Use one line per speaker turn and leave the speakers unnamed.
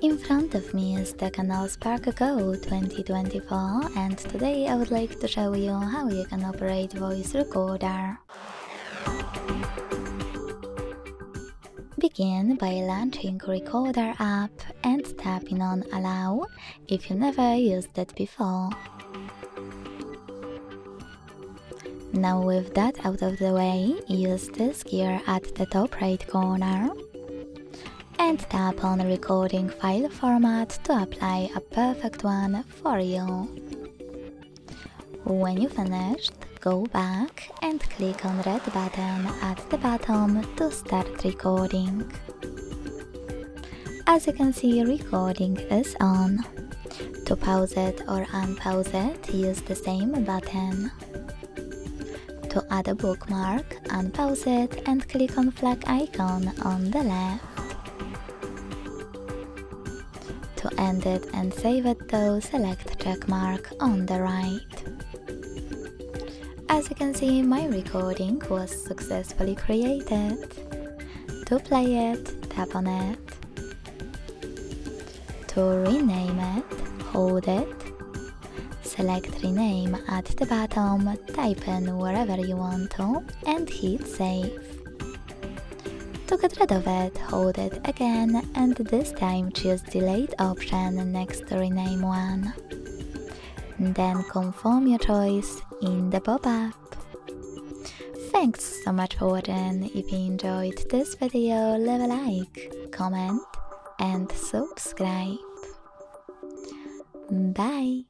In front of me is Tecno Spark Go 2024, and today I would like to show you how you can operate voice recorder. Begin by launching Recorder app and tapping on Allow if you never used it before. Now with that out of the way, use this gear at the top right corner and tap on recording file format to apply a perfect one for you. When you finished, go back and click on red button at the bottom to start recording. As you can see, recording is on. To pause it or unpause it, use the same button. To add a bookmark, unpause it and click on flag icon on the left. To end it and save it though, select checkmark on the right. As you can see, my recording was successfully created. To play it, tap on it. To rename it, hold it. Select rename at the bottom, type in wherever you want to, and hit save. To get rid of it, hold it again, and this time choose delete option next to rename one. Then confirm your choice in the pop-up. Thanks so much for watching. If you enjoyed this video, leave a like, comment and subscribe. Bye!